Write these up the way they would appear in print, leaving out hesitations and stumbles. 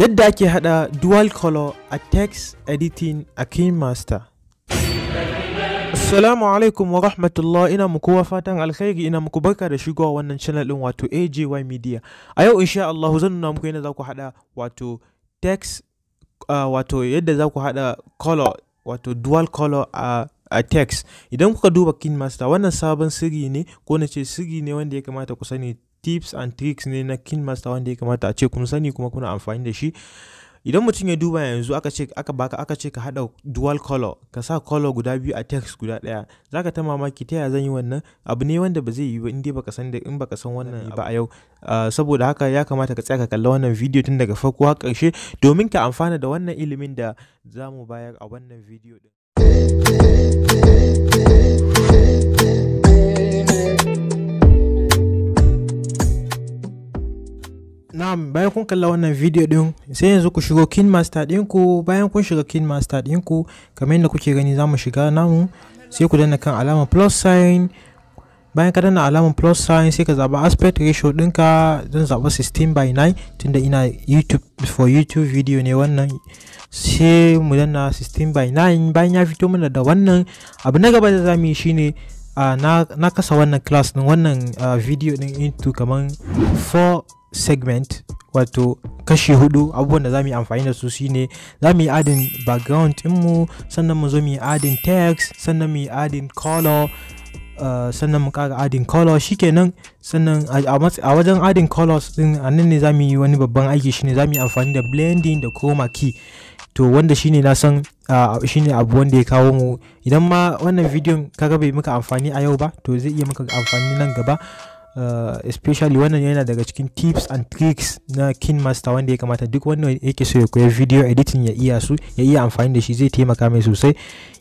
Yadda ake hada dual color a text editing a Kinemaster. Assalamu alaikum wa rahmatullah, ina muku fatan alkhairi, ina muku barka da shigowa wannan channel din wato A.J.Y media. A yau insha Allah zan nuna muku yadda za ku hada wato text wato yadda za ku hada color wato dual color a text. Idan kuka duba Kinemaster, wannan sabon sirri ne ko nace sirri ne wanda ya kamata ku sani, tips and tricks ne na Kinemaster wanda ya kamata a ce kun sani kuma kuna amfani da shi. Idan mutum ya duba yanzu aka ce ka hada dual color, ka sa color guda biyu a text guda daya, zaka ta mamaki ta yaya zan yi wannan. Abu ne wanda ba zai yi ba in baka san wannan ba a yau. Saboda haka ya kamata ka tsaya ka kalla wannan video tun daga farko har ƙarshe domin ka amfana da wannan ilimin da zamu bayar a wannan video din. Na'am, bayan kun kalla wannan video din sai yanzu ku shigo Kinemaster ɗinku. Bayan kun shiga Kinemaster ɗinku kamar yadda kuke gani zamu shiga namu, sai ku danna kan alamar plus sign. Bayan ka danna alamar plus sign sai ka zaba aspect ratio ɗinka, zan zaba 16:9 tunda ina YouTube video ne wannan. Sai mu danna 16:9. bayan ya fito mana da wannan, abu na gaba da zamu yi shine na kasa wannan class din wannan video din into kaman 4 segment, wato kashi 4. abubuwan da zamu yi amfani da su shine zamu yi adding background mu, sannan mu zo mu yi adding text, sannan mu yi adding color, sannan mu kara adding color. Shikenan, sannan a wajen adding colors din anan ne zamu yi wani babban aiki, shine zamu yi amfani da blending da chroma key. To wanda shine na san shine abu wanda ya kawo mu. Idan ma wannan bidiyon kaga bai maka amfani a yau ba, to zai iya maka amfani nan gaba. Especially wannan yana daga cikin tips and tricks na Kinemaster wanda ya kamata duk wanda yake so ya koyi video editing ya iya amfani da shi, zai taimaka mai sosai.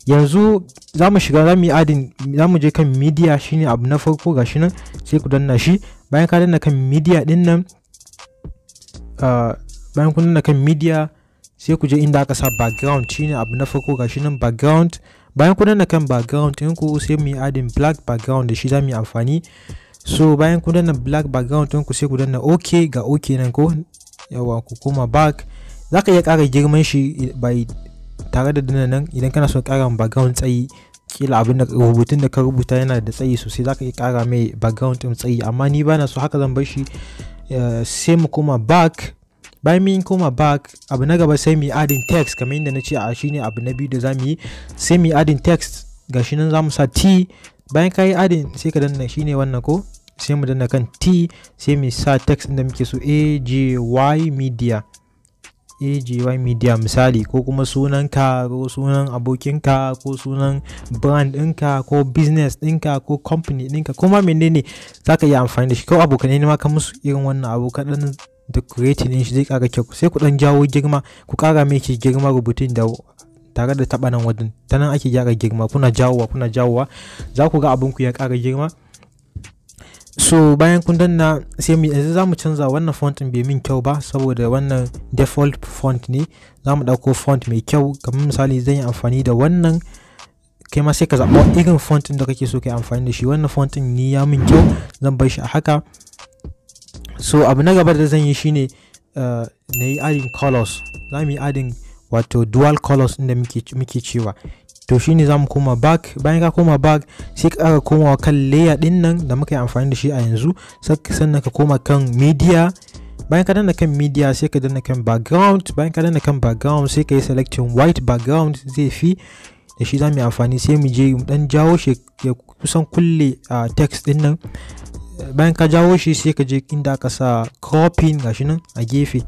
Yanzu zamu je kan media, shine abu na farko gashi nan, sai ku danna shi. Bayan ka danna kan media din nan, bayan kun danna kan media sai ku je inda aka sa background, shine abu na farko gashi nan, background. Bayan kun danna kan background ɗinku sai mu yi adding black background, da shi zamu yi amfani. So bayan ku danna black background ɗinku sai ku danna OK, ga OK nan ko yawa, ku koma back. Zaka iya ƙara girman shi bai tare da danna nan. Idan kana so ƙara background tsayi, kila abin da rubutun da ka rubuta yana da tsayi sosai, zaka iya ƙara mai background ɗin tsayi, amma ni bana so, haka zan bar shi. Sai mu koma back. Bayan mun koma back, abu na gaba sai mu yi adding text kamar yadda na ce shine abu na biyu da zamu yi. Sai mu yi adding text, gashi nan zamu sa T. Bayan ka yi adding sai ka danna shine wannan ko, sai mu danna kan T, sai mu sa text da muke so, A.J.Y media, A.J.Y media misali, ko kuma sunanka ko sunan abokinka ko sunan brand ɗinka ko business ɗinka ko company ɗinka, kuma menene zaka iya amfani da shi. Ko abokanai ne ma ka musu irin wannan abu, kaɗan decorating ɗin shi zai ƙara kyau. Sai ku ɗan jawo girma, ku ƙara mai ke girma rubutun da tare da taɓa nan wajen, ta nan ake gyara girma. Kuna jawowa za ku ga abinku ya ƙara girma. So bayan kun danna sai yanzu zamu canza wannan font bai min kyau ba, saboda wannan default font ne. Zamu dauko font mai kyau, kamar misali zan yi amfani da wannan. Kai ma sai ka zaɓa irin font da kake so kai amfani da shi. Wannan font ni ya min kyau, zan bar shi a haka. So abu na gaba da zan yi shine na yi adding colors. Zamu yi adding wato dual colors inda muke cewa. To shine zamu koma back. Bayan ka koma back sai ka ƙara komawa kan layer din nan da muka yi amfani da shi a yanzu, sannan ka koma kan media. Bayan ka danna kan media sai ka danna kan background. Bayan ka danna kan background sai ka yi selecting white background, zai fi da shi zamu yi amfani. Sai mu je mu dan jawo shi ya kusan kulle text din nan. Bayan ka jawo shi sai ka je inda aka sa cropping, gashi nan a gefe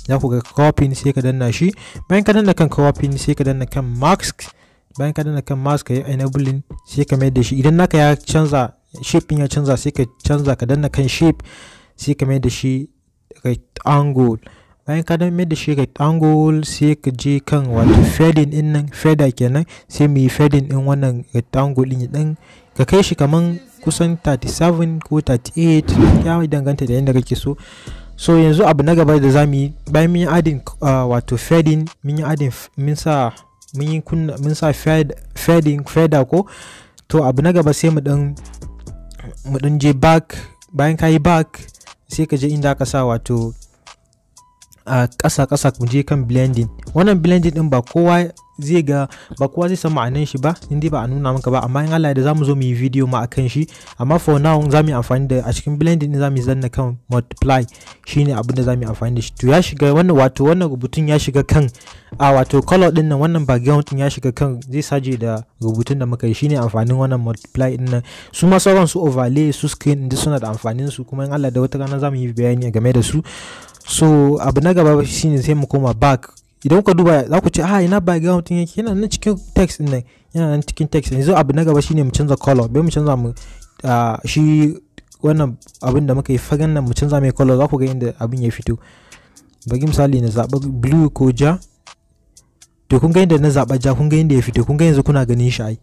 za ku ga cropping, sai ka danna shi. Bayan ka danna kan cropping sai ka danna kan mask. Bayan ka danna kan mask ka yi enabling, sai ka mai da shi. Idan naka ya canza, shape ya canza, sai ka canza, ka danna kan shape sai ka mai da shi rectangle. Bayan ka mai da shi rectangle sai ka je kan wato fading din nan, fader kenan. Sai mu yi fading din wannan rectangle din dan ka kai shi kaman kusan 37 ko 38, ya danganta da yadda kake so. So yanzu abu na gaba da zamu yi, bayan mun yi adding wato fading, mun sa fading fader ko. To abu na gaba sai mu dan je back. Bayan ka yi back sai ka je inda aka sa wato a ƙasa mu je kan blending. Wannan blending din ba kowa zai san ma'anan shi ba indai ba a nuna maka ba, amma in Allah da zamu zo mu yi video ma akan shi, amma for now zamu yi amfani da a cikin blending din zamu zanna kan multiply, shine abin da zamu yi amfani da shi. To ya shiga wannan wannan rubutun ya shiga kan wato color din nan, wannan background din ya shiga kan zai saje da rubutun da muka yi, shine amfanin wannan multiply din nan. Su ma sauran su overlay su screen din suna da amfanin su, kuma in Allah da wata rana zamu yi bayani game da su. So abu na gaba shine sai mu koma back. Idan kuka duba za ku ce ina background din yake, yana nan cikin text din nan, yana nan cikin text. Yanzu abu na gaba shine mu canza color. Bai mu canza mu shi wannan abin da muka yi fagan nan mu canza mai color, za ku ga inda abin ya fito. Bari misali na zaɓa blue ko ja. To kun ga inda na zaɓa ja, kun ga inda ya fito, kun ga yanzu kuna ganin shi ai.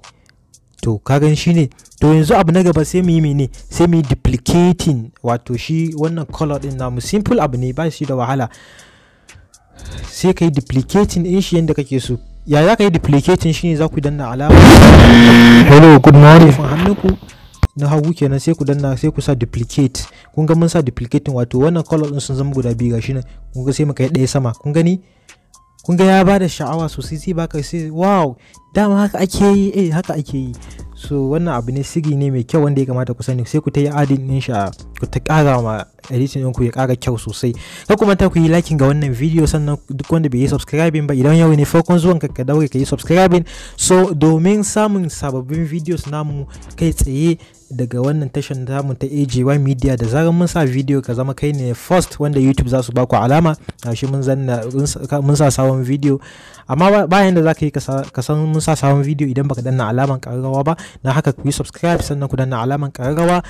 To ka gan shi ne. To yanzu abu na gaba sai mu yi mene, sai mu yi duplicating wato shi wannan color din namu. Simple abu ne, ba shi da wahala. Sai ka yi duplicating din shi yadda kake so. Ya za ka yi duplicating shi ne, za ku danna alama hello good morning hannunku na hagu kenan, sai ku danna sai ku sa duplicate. Kun ga mun sa duplicating wato wannan color din sun zama guda biyu gashi nan. Kun ga sai mu kai ɗaya sama, kun gani, kun ga ya bada sha'awa sosai, sai baka sai wow dama haka ake yi, haka ake yi. So wannan abu ne sirri ne mai kyau wanda ya kamata ku sani, sai ku ta yi adin din shi ku ta ƙara ma editing ɗinku ya ƙara kyau sosai. Ka kuma ta ku yi liking ga wannan video, sannan duk wanda bai yi subscribing ba, idan yau ne farkon zuwan ka daure ka yi subscribing, so domin samun sababbin videos namu kai tsaye daga wannan tashar namu ta A.J.Y media. Da zarar mun sa video ka zama kai ne first wanda YouTube za su baku alama shi mun sa sabon video. Amma bayan da za ka yi ka san mun sa sabon video idan baka danna alaman ƙararrawa ba, na haka ku yi subscribe sannan ku danna alaman ƙararrawa.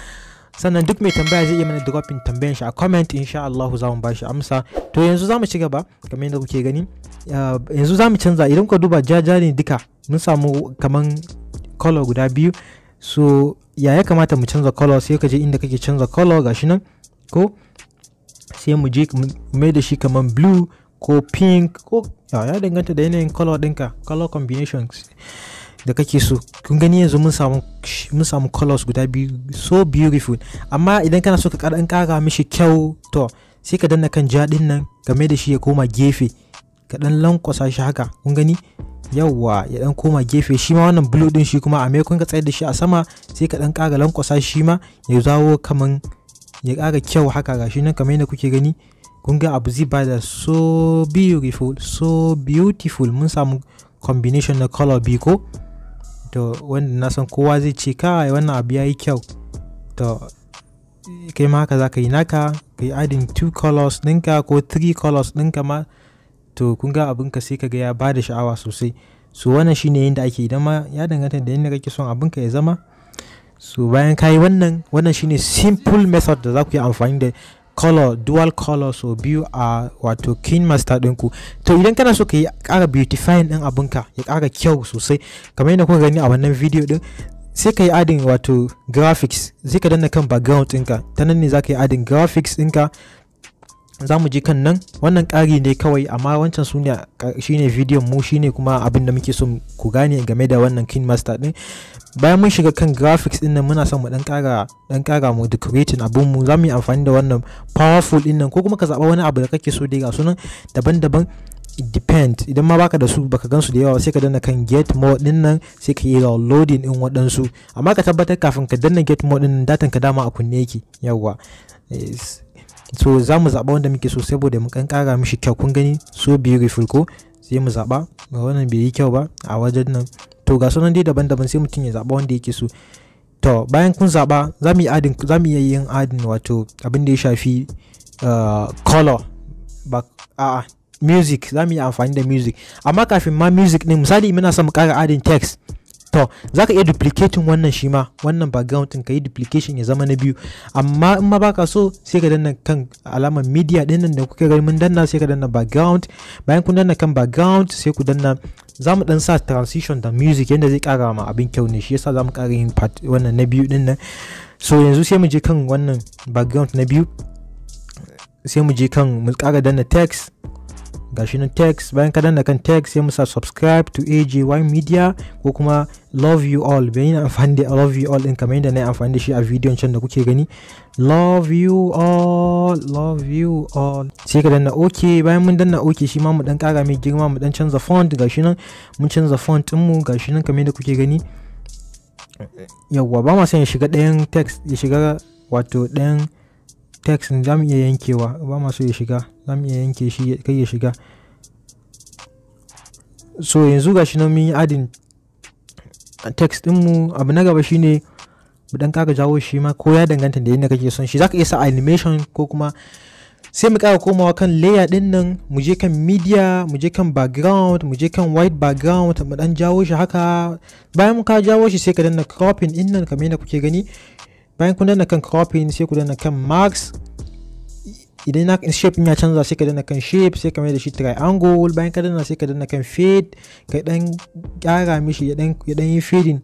Sannan duk mai tambaya zai iya mana dropping tambayan shi a comment, insha Allah za mu ba shi amsa. To yanzu za mu ci gaba kamar yadda kuke gani. Yanzu za mu canza, idan ka duba jaja ne duka, mun samu kaman color guda biyu. So ya kamata mu canza color, sai ka je inda kake canza color gashi nan, ko sai mu je mu mai da shi kaman blue ko pink ko ya danganta da yanayin color ɗinka, color combinations da kake so. Kun gani yanzu mun samu colors guda biyu, so beautiful. Amma idan kana so ka ƙara mishi kyau, to sai ka danna kan ja din nan game da shi ya koma gefe, ka dan lankwasa shi haka, kun gani yawwa ya dan koma gefe. Shi ma wannan blue din shi kuma a maimakon ka tsayar da shi a sama, sai ka dan ƙara lankwasa shi ma ya zawo kaman ya ƙara kyau haka. Gashi nan kamar yadda kuke gani, kun ga abu zai bada so beautiful, so beautiful. Mun samu combination na color biyu ko, to wanda na san kowa zai ce kai wannan abu yayi kyau. To kai ma haka zaka yi naka, kai adding 2 colors ɗinka ko 3 colors ɗinka ma, to kun ga abinka sai kaga ya bada sha'awa sosai. So wannan shine yadda ake, idan ma ya danganta da yadda kake son abinka ya zama. So bayan kayi wannan shine simple method da za ku yi amfani da color, dual color so biyu a wato Kinemaster ɗinku. To idan kana so ka yi ƙara beautifying ɗin abinka ya ƙara kyau sosai kamar yadda kuka gani a wannan video ɗin, sai ka yi adding wato graphics. Sai ka danna kan background ɗinka, ta nan ne za ka yi adding graphics ɗinka. Za mu je kan nan, wannan ƙari ne kawai, amma wancan shine video mu, shine kuma abin da muke so ku gane game da wannan Kinemaster ɗin. Bayan mun shiga kan graphics ɗin nan, muna son mu dan ƙara mu decorating abun mu. Za mu yi amfani da wannan powerful ɗin nan, ko kuma ka zaɓa wani abu da kake so dai, ga sunan daban-daban, depend. Idan ma baka da su, baka gansu da yawa, sai ka danna kan get more ɗin nan, sai ka yi downloading ɗin waɗansu. Amma ka tabbatar kafin ka danna get more ɗin nan, datan ka dama a kunne yake, yawwa. So za mu zaɓa wanda muke so saboda mu ƙara mishi kyau. Kun gani so beautiful ko, sai mu zaɓa wannan bai yi kyau ba a wajen nan. To ga sunan dai daban-daban, sai mutum ya zaɓa wanda yake so. To bayan kun zaɓa, za mu iya yin adding wato abin da ya shafi color ba music. Za mu yi amfani da music, amma kafin ma music ɗin, misali muna son mu ƙara adding text, to za ka iya duplicating wannan shi ma, wannan background ɗin ka yi duplication ya zama na biyu. Amma in ma baka so, sai ka danna kan alamar media ɗin nan da kuka gani mun danna, sai ka danna background. Bayan kun danna kan background, sai ku danna, za mu dan sa transition da music yadda zai ƙara ma abin kyau ne, shi yasa za mu ƙara yin part wannan na biyu ɗin nan. So yanzu sai mu je kan wannan background na biyu, sai mu je kan mu ƙara danna text, gashi nan text. Bayan ka danna kan text sai mu sa subscribe to A.J.Y media ko kuma love you all. Bayan amfani da love you all din kamar yadda na amfani da shi a bidiyon can da kuke gani, love you all, love you all. Sai ka danna okay. Bayan mun danna okay shi ma mu dan kara mai girma, mu dan canza font. Gashi nan mun canza font din mu, gashi nan kamar yadda kuke gani. Yawwa ba ma son ya shiga ɗayan text, ya shiga wato ɗayan text za mu iya yankewa, ba ma so ya shiga, za mu iya yanke shi kai ya shiga. So yanzu gashi nan mun yi adin text ɗinmu. Abu na gaba shine mu dan ƙara jawo shi ma, ko ya danganta da yadda kake son shi. Zaka iya sa animation ko kuma sai mu ƙara komawa kan layer ɗin nan, mu je kan media, mu je kan background, mu je kan white background, mu dan jawo shi haka. Bayan ka jawo shi sai ka danna cropping ɗin nan kamar yadda kuke gani. Bayan kun danna kan cropping sai ku danna kan max. Idan na shape ya canza sai ka danna kan shape, sai ka mai da shi triangle. Bayan ka danna sai ka danna kan fade, ka dan ƙara mishi ya dan yi fading.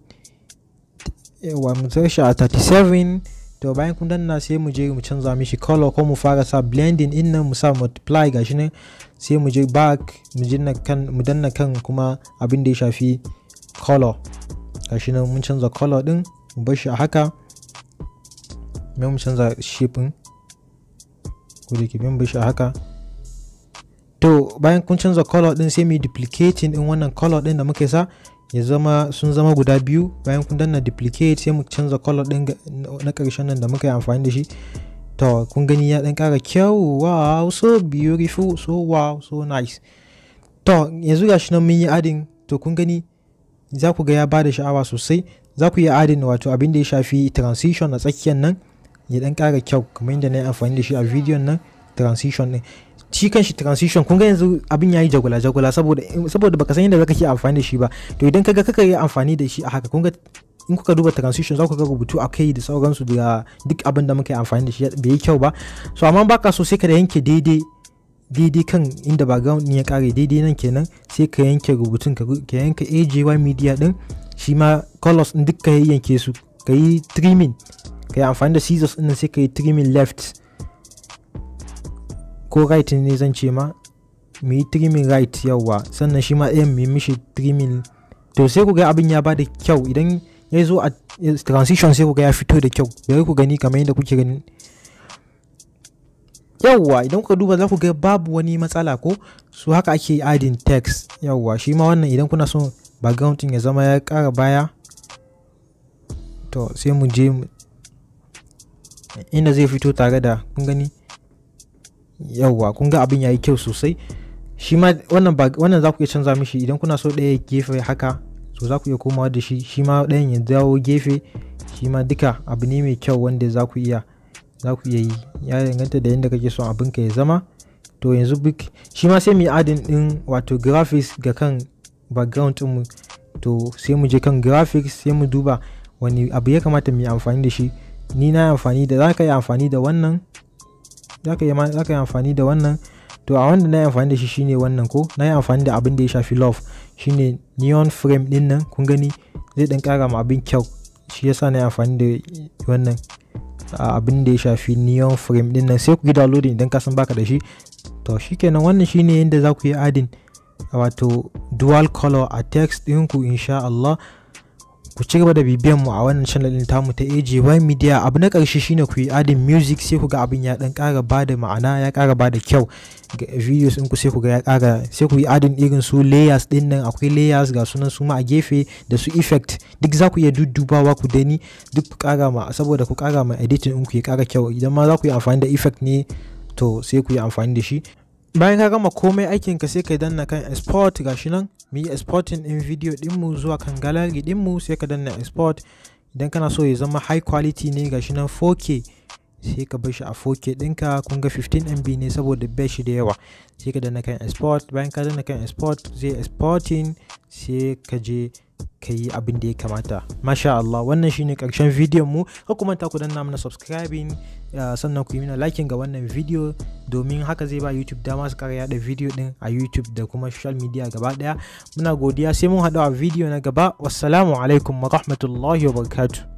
Yawa mu sai shi a 37. To bayan kun danna sai mu je mu canza mishi color, ko mu fara sa blending din nan, mu sa multiply gashi nan. Sai mu je back, mu danna kan kuma abin da ya shafi color. Gashi nan mun canza color din, mu bar shi a haka. Mai mu canza shape din, ko da ke bin bar shi a haka. To bayan kun canza color din sai mu yi duplicating din wannan color din da muke sa, ya zama sun zama guda biyu. Bayan kun danna duplicate sai mu canza color din na karshen nan da muka yi amfani da shi. To kun gani ya dan kara kyau. Wow, so beautiful, so wow, so nice. To yanzu gashi nan mun yi adding. To kun gani za ku ga ya bada sha'awa sosai. Za ku yi adding wato abin da ya shafi transition a tsakiyar nan, ya dan kara kyau kamar yadda na yi amfani da shi a bidiyon nan. Transition din shi kan shi transition, kun ga yanzu abin yayi jagula saboda baka san yadda zaka ke amfani da shi ba. To idan kaga kaka yi amfani da shi a haka, kun ga in kuka duba transition za ku ga rubutu akai da sauransu da duk abin da muka yi amfani da shi bai yi kyau ba. So amma baka so sai ka da yanke daidai kan inda background ne ya kare daidai nan kenan, sai ka yanke rubutun, ka yanke A.J.Y media din. Shi ma colors din duk ka yanke su, ka yi trimming, ka yi amfani da scissors din sai ka yi trimming left ko right ne zan ce ma, mu yi trimming right. Yawa sannan shi ma ɗayan mu mishi trimming. To sai ku ga abin ya bada kyau. Idan ya zo a transition sai ku ga ya fito da kyau, bari ku gani kamar yadda kuke gani. Yawa idan kuka duba za ku ga babu wani matsala ko. So haka ake adding text. Yawa shi ma wannan idan kuna son background ya zama ya ƙara baya, to sai mu je inda zai fito tare da, kun gani. Yawwa kun ga abin yayi kyau sosai. Shi ma wannan za ku iya canza mishi idan kuna so ɗaya gefe haka, so za ku iya komawa da shi ma ɗayan ya dawo gefe. Shi ma duka abu ne mai kyau wanda za ku iya yi, ya danganta da yadda kake son abin ka ya zama. To yanzu shi ma sai mu yi adding din wato graphics ga kan background din mu. To sai mu je kan graphics sai mu duba wani abu ya kamata mu yi amfani da shi. Ni na amfani da, za ka yi amfani da wannan, za ka yi amfani da wannan. To a wanda na yi amfani da shi shine wannan ko, na yi amfani da abin da ya shafi love, shine neon frame din nan. Kun gani zai dan kara ma abin kyau, shi yasa na yi amfani da wannan abin da ya shafi neon frame din nan. Sai ku yi downloading idan ka san baka da shi. To shikenan, wannan shine yadda za ku yi adding wato dual color a text ɗinku insha Allah. Ku ci gaba da bibiyan mu a wannan channel din tamu ta A.J.Y media. Abu na ƙarshe shine ku yi adding music, sai ku ga abin ya dan ƙara bada ma'ana, ya ƙara bada kyau ga videos ɗinku. Sai ku ga ya ƙara, sai ku yi adding irin su layers din nan. Akwai layers ga sunan su ma a gefe da su effect, duk za ku iya duddubawa ku dani duk ku ƙara ma, saboda ku ƙara ma editing ɗinku ya ƙara kyau. Idan ma za ku yi amfani da effect ne to sai ku yi amfani da shi. Bayan ka gama komai aikin ka sai ka danna kan export. Gashi nan mu yi exporting din video dinmu zuwa kan gallery dinmu, sai ka danna export. Idan kana so ya zama high quality ne gashi nan 4K, sai ka bar shi a 4K ɗinka. Kun ga 15 MB ne saboda bai shi da yawa. Sai ka danna kan export. Bayan ka danna kan export zai exporting, sai ka je ka yi abin da ya kamata. Masha Allah, wannan shine karshen bidiyon mu. Ka kuma ta ku danna mana subscribing, sannan ku yi mana liking ga wannan video, domin haka zai ba YouTube dama su kara yada video din a YouTube da kuma social media gaba daya. Muna godiya, sai mun haɗu a video na gaba. Wassalamu alaikum wa rahmatullahi wa barakatuh.